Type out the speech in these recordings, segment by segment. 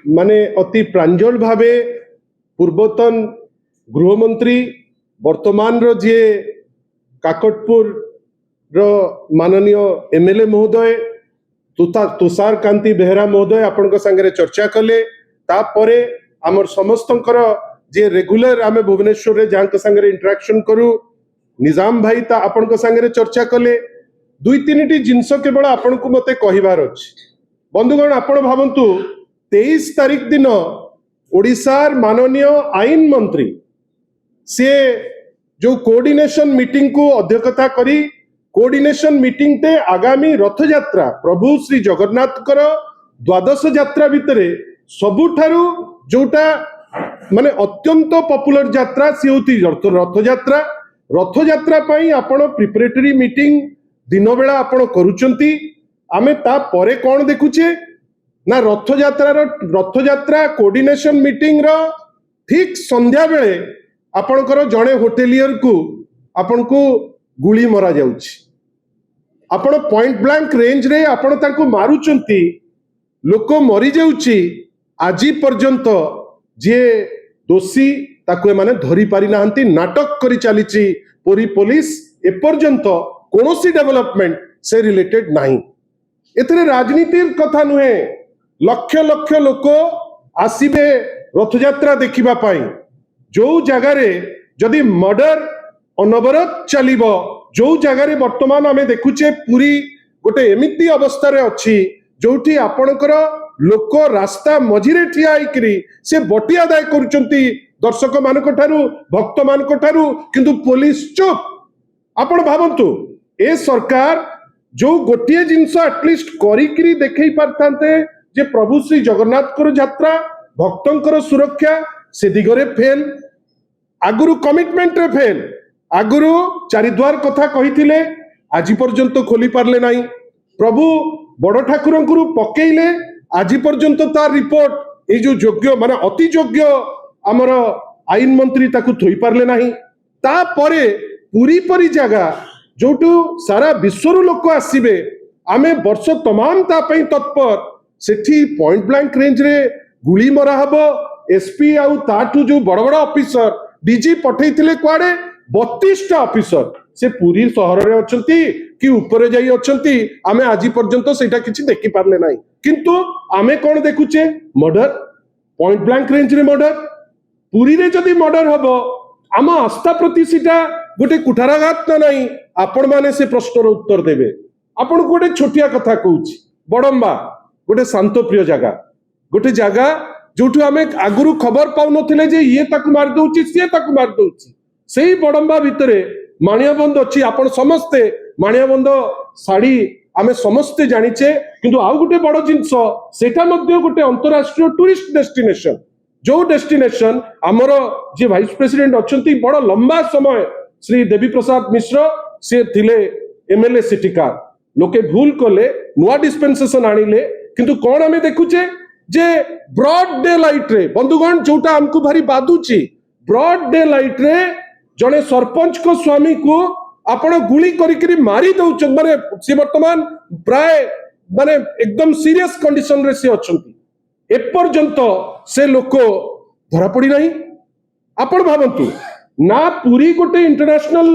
माने अति प्रांजल भावे पूर्वतन गृहमंत्री वर्तमान रो जे काकटपुर रो माननीय एमएलए महोदय तुषार कांति बेहरा महोदय आपण संगे चर्चा कले तापरे आमर समस्तंकर जे रेगुलर आमे भुवनेश्वर रे जहाँ संगे इंटरेक्शन करू निजाम भाई ता आपण संगे चर्चा कले दुई तीन टी जिनस केवल आपण को मते कहिबार अछि। बंधुगण आपण भावंतु 23 तारीख दिन ओडिशार माननीय आईन मंत्री से जो कोऑर्डिनेशन मीटिंग को अध्यक्षता करी कोऑर्डिनेशन मीटिंग ते आगामी रथ यात्रा प्रभु श्री जगन्नाथ कर द्वादश यात्रा भितरे सबुठारु जोटा माने अत्यंत पॉपुलर यात्रा सी होती रथ यात्रा पाई आपण प्रिपरेटरी मीटिंग दिन बेला आपण करूचंती आमे ता परे कोन देखुचे ना रथ यात्रा कोऑर्डिनेशन मीटिंग रो ठीक संध्या बेले आपणकर जड़े होटेलियर को आपण को गुली मरा जाउची आपण पॉइंट ब्लैंक रेंज रे आपण तांको मारुचंती लोक मरी जाउची आजी पर्यंत जे दोषी ताको माने धरी पारि नाहंती नाटक करी चलीची पुरी पुलिस ए पर्यंत कोनोसी डेवलपमेंट से रिलेटेड नहीं एथरे राजनीति कथा नुहे लक्ष लक्ष लोक आसीबे रथ यात्रा देखिबा पाई जो जगह रे जदि मर्डर अनवरत चलिबो जो जगह रे वर्तमान आमे देखुचे पूरी गोटे एमिति अवस्था रे अछि जोठी आपणकर लोक रास्ता मझिरे ठिया आइकरी से बटी आदाय करूचंती दर्शक मानक ठारू भक्त मानक ठारू किंतु पुलिस चुप। आपण भावंतु ए सरकार जो गोटे जिनस एटलिस्ट करिकरी देखै पारथांते जे प्रभु श्री जगन्नाथ कर यात्रा भक्तंकर सुरक्षा से दिगरे फेल आगुरु कमिटमेंट रे फेल आगुरु चारिद्वार कथा कहिथिले आज पर्यंत खोली पारले नाही प्रभु बड़ ठाकुरंकुरु पकेइले आज पर्यंत तार रिपोर्ट ए जो योग्य माने अति योग्य आमर आईन मंत्री ताकु थोई पारले नाही ता परे पूरी परी जगह जोटू सारा विश्वर लोक आसीबे आमे वर्ष तमाम ता पई तत्पर सेठी पॉइंट ब्लैंक रेंज रे गुली मरा हबो एसपी आउ ताठू जो बड़ बड़ ऑफिसर डीजी पठैथिले कुआडे 32 टा ऑफिसर से पूरी शहर रे अछंती कि ऊपर जाई अछंती आमे आजी पर्यंत सेटा किछि देखि पारले नाही किंतु आमे कोन देखुचे मर्डर पॉइंट ब्लैंक रेंज रे मर्डर पूरी रे जदी मर्डर हबो आम आस्था प्रति सीटा गोटे कुठाराघात ना नहीं आपण माने से प्रश्नर उत्तर देबे आपण गोटे छोटिया कथा कहूची बड़म्बा गोटे शांत प्रिय जगह गोटे जगह जोठु आमे आगुरु खबर पाउ नथिले जे ये ताकु मार दउची से ताकु मार दउची सेही बड़म्बा भितरे माणियाबंद अछि आपण समस्ते माणियाबंद साड़ी आमे समस्ते जानिचे किंतु आउ गोटे बड़ जिंस सेटा मध्ये गोटे अंतरराष्ट्रीय टूरिस्ट डेस्टिनेशन जो डेस्टिनेशन आमर जे वाइस प्रेसिडेंट अछंती बड़ लंबा समय श्री देवी प्रसाद मिश्र से थिले एमएलए सिटिकार लोके भूल कले नुआ डिस्पेंसेशन आनिले किंतु कोन आमे देखुचे जे ब्रॉड डे लाइट रे बंधुगण जोटा हमको भारी बादुची ब्रॉड डे लाइट रे जने सरपंच को स्वामी को आपण गुली करिकरी मारी दउछ माने से वर्तमान प्राय माने एकदम सीरियस कंडीशन रे से अछंती ए पर्यंत से लोक धरा पड़ी नहीं। आपण भावंतु ना पूरी गोटे इंटरनेशनल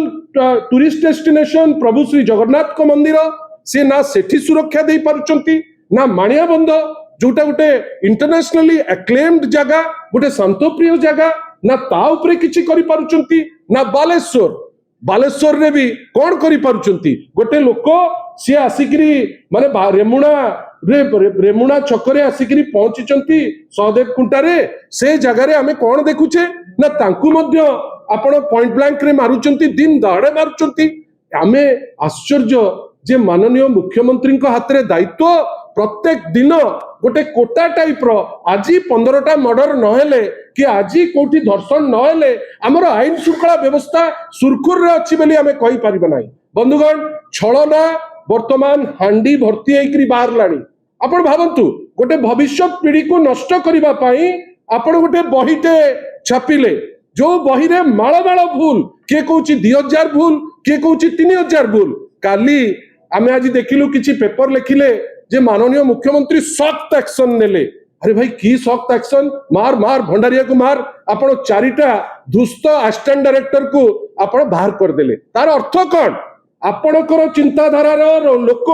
टूरिस्ट डेस्टिनेशन प्रभु श्री जगन्नाथ को मंदिर से ना सेठी सुरक्षा दे पारुचंती ना माणियाबंद जोटा गोटे इंटरनेशनली एक्लेम्ड जगह गोटे शांतप्रिय जगह ना ता उपरे किछि करि पारुचंती ना बालेश्वर रे भी कोन करि पारुचंती गोटे लोक से आसिकरी माने रेमुणा छकरे आसिकरी पहुंचीचंती सहदेव कुंटा रे से जगह रे हमें कोन देखुचे ना तांकु मध्य आपण पॉइंट ब्लैंक रे मारुचंती दिन दहाड़े मारुचंती आमे आश्चर्य जे माननीय मुख्यमंत्री हाथ रे दायित्व प्रत्येक दिन गोटे कोटा टाइप रो आज 15टा मर्डर नहेले कि आज कोठी धर्षण नहेले आमर आईन श्रृंखला व्यवस्था सुरखुर रे अछि बेली आमे कहि परिबा नाही। बंधुगण छलना वर्तमान हांडी भर्ती होइकरी बाहर लाणी आपण भावंतु गोटे भविष्य पीढ़ी को नष्ट करिबा पई आपण गोटे बहिटे छापिले जो बही रे माळ माळ भूल किए कहूची 2000 भूल किए कहूची 3000 भूल काली आमे आज देखिलु किछि पेपर लेखिले जे माननीय मुख्यमंत्री सख्त एक्शन नेले अरे भाई की सख्त एक्शन मार मार भंडारिया को मार आपण चारिटा दुष्ट असिस्टेंट डायरेक्टर को आपण बाहर कर देले तार अर्थ कौन आपणकर चिंताधारार लोक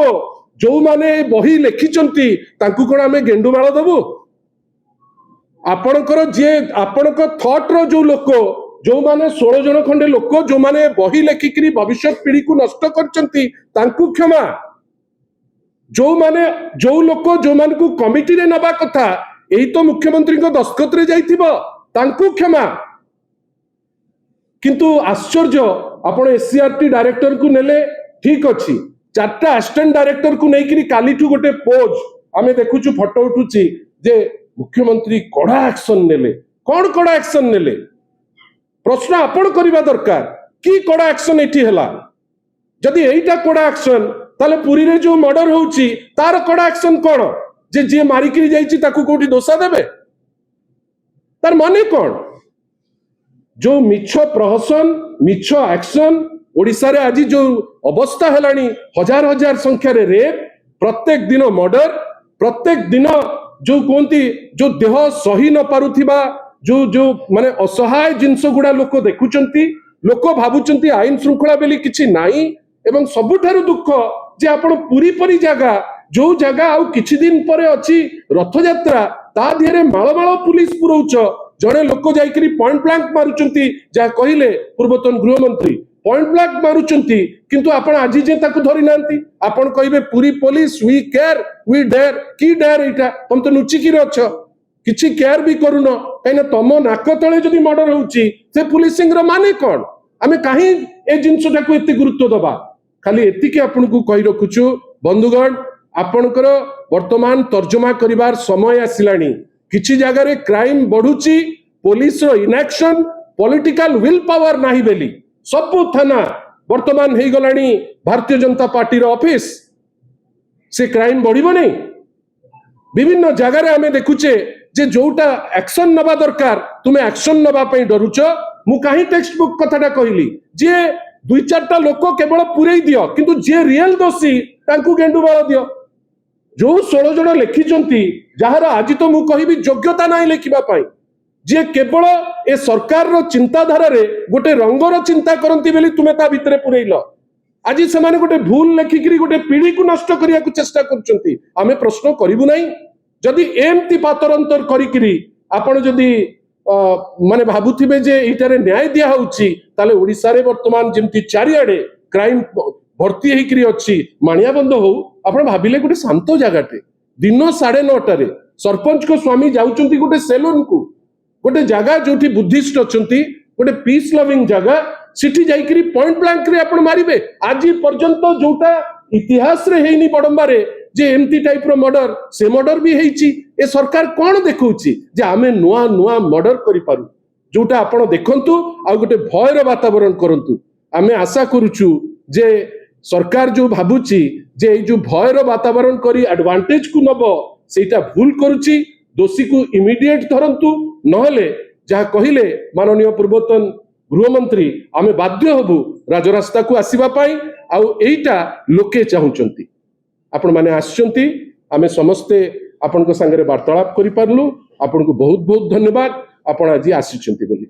जो माने बही लिखिचंती तांकू कोन आमे गेंडुमाळ दबु आपणकर जे आपणक थॉट रो जो लोक जो माने 16 जन खंडे लोक जो माने बही लेखिकरी भविष्य पीढ़ी को नष्ट करचंती तांकू क्षमा जो माने जो लोक जो मान को कमिटी रे नबा कथा एही तो मुख्यमंत्री को दस्तखत रे जाइथिबो तांकू क्षमा किंतु आश्चर्य आपण एससीआरटी डायरेक्टर को नेले ठीक अछि चारटा असिस्टेंट डायरेक्टर को नेकिरी कालीठू गोटे पोज आमे देखुछु फोटो उठुची जे मुख्यमंत्री कड़ा एक्शन नेले कौन कड़ा एक्शन नेले प्रश्न आपण करबा दरकार की कड़ा एक्शन एठी हला जदि एईटा कड़ा एक्शन ताले पुरी रे जो मर्डर होउची तार कड़ा एक्शन कोन जे मारी करी जाईची ताकू कोठी दोषा देबे तार माने कोन जो मिछ प्रहसन मिछ एक्शन ओडिसा रे आज जो अवस्था हेलानी हजार हजार संख्या रे रेप प्रत्येक दिन मर्डर प्रत्येक दिन जो कहती जो देह सही न पारुथिबा जो जो माने असहाय जिंस गुडा लोक देखुचंती लोक भाबुचंती आईन श्रृंखला बेली किछि नाही एवं सबुठारु दुख जे आपण पुरी परी जागा जो जगह आउ किछि दिन परे अछि रथ यात्रा ता धिरे माळ माळ पुलिस पुरौच जड़े लोक जाइकरी पॉइंट ब्लैंक मारुचंती जा कहिले पूर्वतन गृहमंत्री पॉइंट ब्लैंक मारुचंती किंतु आपण आजि जे ताकू धरि नांती आपण कहिबे पूरी police we care we dare की डेयर एटा तुम तो नुची की रछ किछि केयर भी करूनो कहिना तम नाक तळे जदी मर्डर होउची से पुलिसिंग रो माने कोन आमे काहे ए जिंसटा को एते गुरुत्व दबा खाली एतिके आपण को कहि रखुछु बंधुगण आपणकर वर्तमान तर्जमा करिवार समय आसिलानी किछि जगह रे क्राइम बढ़ुची पुलिस रो इनएक्शन पॉलिटिकल विल पावर नाही बेली सबु थाना वर्तमान हे गलानी भारतीय जनता पार्टी रो ऑफिस से क्राइम बढ़िबो नहीं विभिन्न जगह रे हमें देखुचे जे जोटा एक्शन नबा दरकार तुमे एक्शन नबा पई डरुच मु काहे टेक्स्ट बुक कथाटा कहली जे दुई चारटा लोक केवल पुरई दियो किंतु जे रियल दोषी तांकू गेंडुबाळ दियो जो 16 जन लिखिचंती जहार आज तो मु कहिबी योग्यता नाही लेखिबा पाई जे केवल ए सरकार रो चिंताधारा रे गोटे रंगर चिंता करंती बेली तुमे ता भितरे पुरैलो आज से माने गोटे भूल लेखिकरी गोटे पीढ़ी को नष्ट करिया को चेष्टा करचंती आमे प्रश्न करिबु नाही जदि एमती पातरंतर करिकरी आपण जदि माने भाबुथिबे जे इटारे न्याय दिया होउची ताले ओडिसा रे वर्तमान जेमती चारियाडे क्राइम भर्ती हेकरी अछि मानियाबंद हो आपण भाबिले गोटे शांत जगाटे दिन 9:30 रे सरपंच को स्वामी जाउचंती गोटे सेलून को गोटे जगह जोठी बुद्धिस्ट अछंती गोटे पीस लविंग जगह सिटी जाइकरी पॉइंट ब्लैंक रे आपण मारिबे आज पर्यंत जोटा इतिहास रे हेनी बडंबा रे जे एमती टाइप रो मर्डर से मर्डर भी हेची ए सरकार कोन देखौची जे आमे नुआ नुआ मर्डर करि पारु जोटा आपण देखंतु आ गोटे भयर वातावरण करंतु आमे आशा करूछु जे सरकार जो भाबुची जे जो भयर वातावरण करी एडवांटेज को नबो सेटा भूल करूची दोषी को इमिडिएट धरंतु नहले जहा कहिले माननीय पूर्वतन गृहमंत्री आमे बाध्य हबु राजरास्ता को आसीबा पाई आउ एइटा लोके चाहुचंती आपण माने आछंती आमे समस्ते आपण को संगे वार्तालाप करि पारलु आपण को बहुत बहुत धन्यवाद आपण आज आसीचंती बोली।